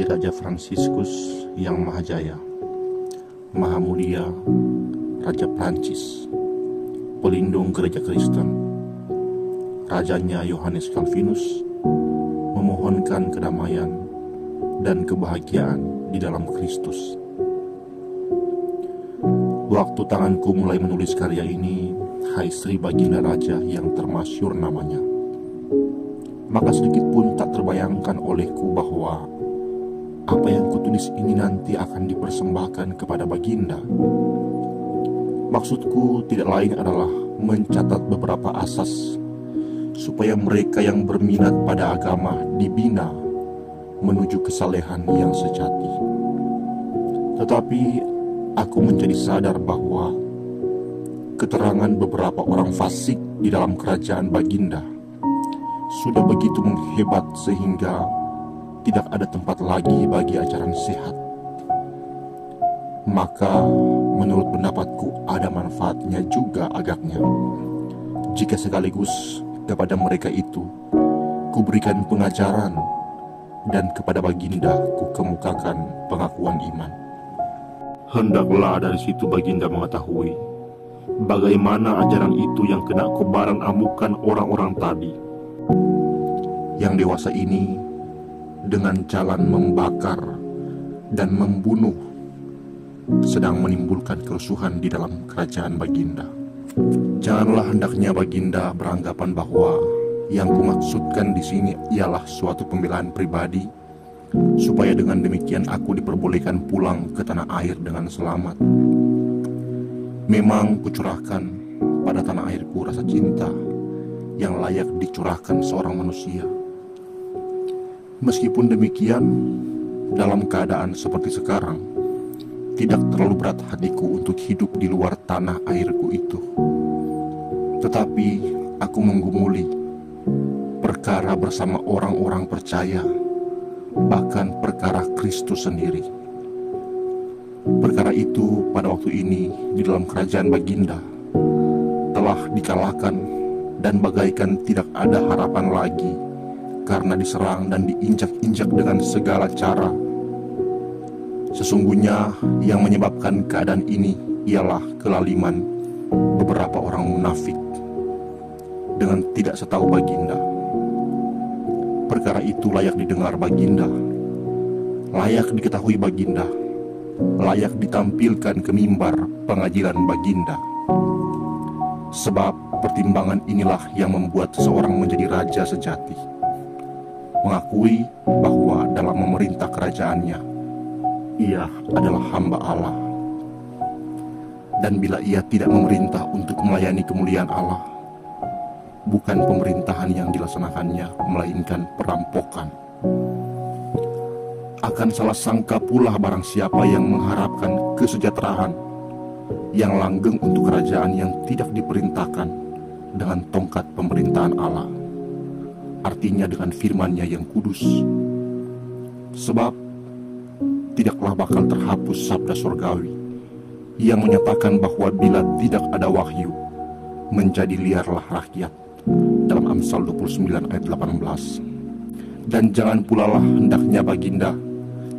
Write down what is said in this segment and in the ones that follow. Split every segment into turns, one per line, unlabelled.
bagi Raja Fransiskus yang Maha Jaya, Maha Mulia, Raja Prancis, pelindung gereja Kristen, Rajanya Yohanes Calvinus, memohonkan kedamaian dan kebahagiaan di dalam Kristus. Waktu tanganku mulai menulis karya ini, hai Sri Baginda Raja yang termasyur namanya, maka sedikit pun tak terbayangkan olehku bahwa apa yang kutulis ini nanti akan dipersembahkan kepada Baginda. Maksudku tidak lain adalah mencatat beberapa asas supaya mereka yang berminat pada agama dibina menuju kesalehan yang sejati. Tetapi aku menjadi sadar bahwa keterangan beberapa orang fasik di dalam kerajaan Baginda sudah begitu menghebat sehingga tidak ada tempat lagi bagi ajaran sehat. Maka menurut pendapatku ada manfaatnya juga agaknya jika sekaligus kepada mereka itu kuberikan pengajaran dan kepada Baginda kukemukakan pengakuan iman. Hendaklah dari situ Baginda mengetahui bagaimana ajaran itu yang kena kobaran amukan orang-orang tadi. Yang dewasa ini dengan jalan membakar dan membunuh sedang menimbulkan kerusuhan di dalam kerajaan Baginda. Janganlah hendaknya Baginda beranggapan bahwa yang kumaksudkan di sini ialah suatu pembelaan pribadi supaya dengan demikian aku diperbolehkan pulang ke tanah air dengan selamat. Memang kucurahkan pada tanah airku rasa cinta yang layak dicurahkan seorang manusia. Meskipun demikian, dalam keadaan seperti sekarang, tidak terlalu berat hatiku untuk hidup di luar tanah airku itu. Tetapi aku menggumuli perkara bersama orang-orang percaya, bahkan perkara Kristus sendiri. Perkara itu pada waktu ini di dalam kerajaan Baginda telah dikalahkan dan bagaikan tidak ada harapan lagi karena diserang dan diinjak-injak dengan segala cara. Sesungguhnya yang menyebabkan keadaan ini ialah kelaliman beberapa orang munafik dengan tidak setahu Baginda. Perkara itu layak didengar Baginda, layak diketahui Baginda, layak ditampilkan ke mimbar pengajilan Baginda. Sebab pertimbangan inilah yang membuat seseorang menjadi raja sejati, mengakui bahwa dalam memerintah kerajaannya, ia adalah hamba Allah. Dan bila ia tidak memerintah untuk melayani kemuliaan Allah, bukan pemerintahan yang dilaksanakannya, melainkan perampokan. Akan salah sangka pula barang siapa yang mengharapkan kesejahteraan yang langgeng untuk kerajaan yang tidak diperintahkan dengan tongkat pemerintahan Allah, artinya dengan firman-Nya yang kudus. Sebab tidaklah bakal terhapus sabda surgawi yang menyatakan bahwa bila tidak ada wahyu, menjadi liarlah rakyat, dalam Amsal 29 ayat 18. Dan jangan pula lah hendaknya Baginda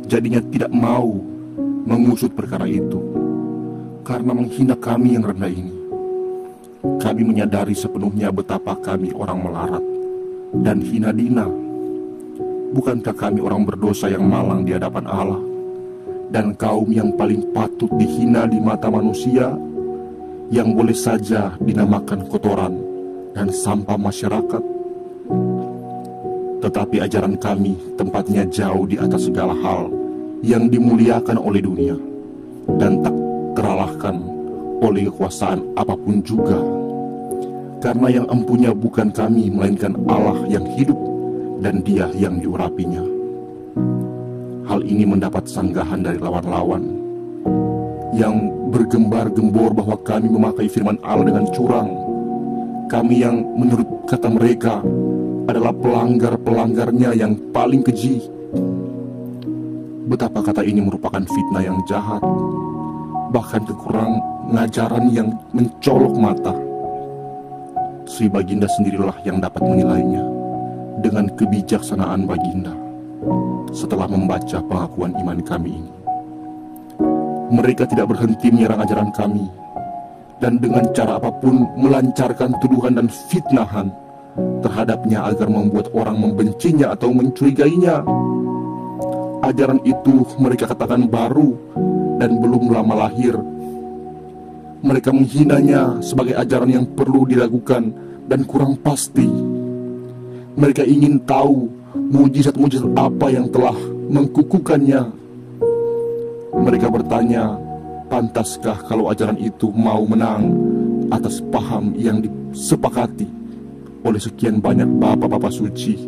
jadinya tidak mau mengusut perkara itu karena menghina kami yang rendah ini. Kami menyadari sepenuhnya betapa kami orang melarat dan hina dina. Bukankah kami orang berdosa yang malang di hadapan Allah dan kaum yang paling patut dihina di mata manusia, yang boleh saja dinamakan kotoran dan sampah masyarakat? Tetapi ajaran kami tempatnya jauh di atas segala hal yang dimuliakan oleh dunia dan tak teralahkan oleh kekuasaan apapun juga. Karena yang empunya bukan kami, melainkan Allah yang hidup dan Dia yang diurapinya. Hal ini mendapat sanggahan dari lawan-lawan yang bergembar-gembor bahwa kami memakai firman Allah dengan curang. Kami yang menurut kata mereka adalah pelanggar-pelanggarnya yang paling keji. Betapa kata ini merupakan fitnah yang jahat, bahkan kekurang ngajaran yang mencolok mata. Sri Baginda sendirilah yang dapat menilainya dengan kebijaksanaan Baginda. setelah membaca pengakuan iman kami ini. Mereka tidak berhenti menyerang ajaran kami, dan dengan cara apapun melancarkan tuduhan dan fitnahan terhadapnya agar membuat orang membencinya atau mencurigainya. Ajaran itu mereka katakan baru dan belum lama lahir. Mereka menghinanya sebagai ajaran yang perlu diragukan dan kurang pasti. Mereka ingin tahu mujizat-mujizat apa yang telah mengkukuhkannya. Mereka bertanya, pantaskah kalau ajaran itu mau menang atas paham yang disepakati oleh sekian banyak bapak-bapak suci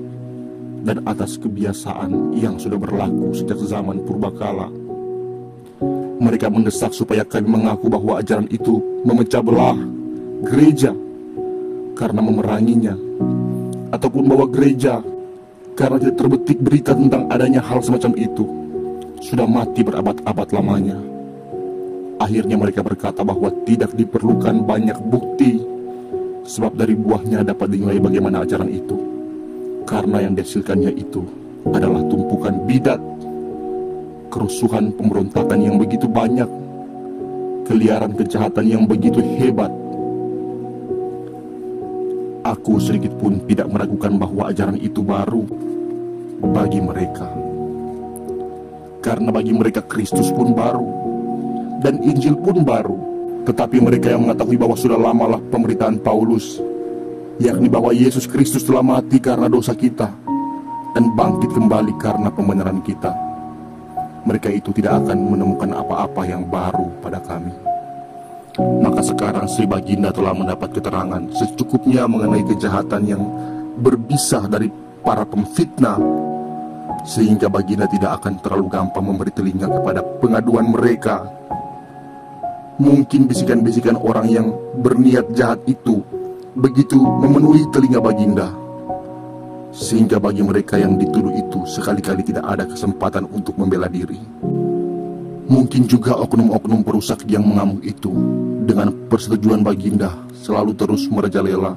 dan atas kebiasaan yang sudah berlaku sejak zaman purbakala. Mereka mendesak supaya kami mengaku bahwa ajaran itu memecah belah gereja karena memeranginya, ataupun bahwa gereja karena tidak terbetik berita tentang adanya hal semacam itu sudah mati berabad-abad lamanya. Akhirnya mereka berkata bahwa tidak diperlukan banyak bukti, sebab dari buahnya dapat dinilai bagaimana ajaran itu, karena yang dihasilkannya itu adalah tumpukan bidat, kerusuhan pemberontakan yang begitu banyak, keliaran kejahatan yang begitu hebat. Aku sedikit pun tidak meragukan bahwa ajaran itu baru bagi mereka, karena bagi mereka Kristus pun baru dan Injil pun baru. Tetapi mereka yang mengetahui bahwa sudah lamalah pemberitaan Paulus, yakni bahwa Yesus Kristus telah mati karena dosa kita dan bangkit kembali karena pembenaran kita, mereka itu tidak akan menemukan apa-apa yang baru pada kami. Maka sekarang Sri Baginda telah mendapat keterangan secukupnya mengenai kejahatan yang berbisa dari para pemfitnah, sehingga Baginda tidak akan terlalu gampang memberi telinga kepada pengaduan mereka. Mungkin bisikan-bisikan orang yang berniat jahat itu begitu memenuhi telinga Baginda, sehingga bagi mereka yang dituduh itu sekali-kali tidak ada kesempatan untuk membela diri. Mungkin juga oknum-oknum perusak yang mengamuk itu dengan persetujuan Baginda selalu terus merajalela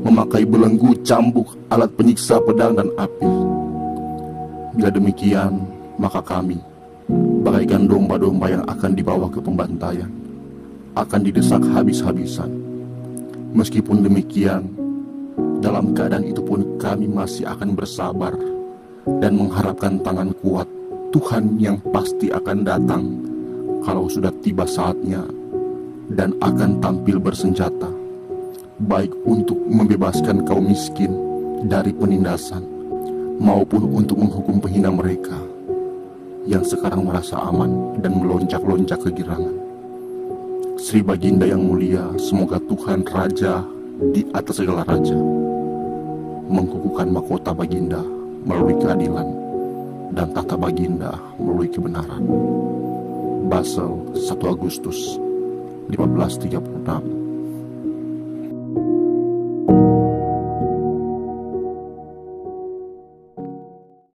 memakai belenggu, cambuk, alat penyiksa, pedang, dan api. Bila demikian, maka kami bagaikan domba-domba yang akan dibawa ke pembantaian, akan didesak habis-habisan. Meskipun demikian, dalam keadaan itu pun kami masih akan bersabar dan mengharapkan tangan kuat Tuhan yang pasti akan datang kalau sudah tiba saatnya, dan akan tampil bersenjata, baik untuk membebaskan kaum miskin dari penindasan, maupun untuk menghukum penghina mereka yang sekarang merasa aman dan melonjak-lonjak kegirangan. Sri Baginda yang mulia, semoga Tuhan Raja di atas segala raja mengkukuhkan mahkota Baginda melalui keadilan dan tahta Baginda melalui kebenaran. Basel, 1 Agustus 1536.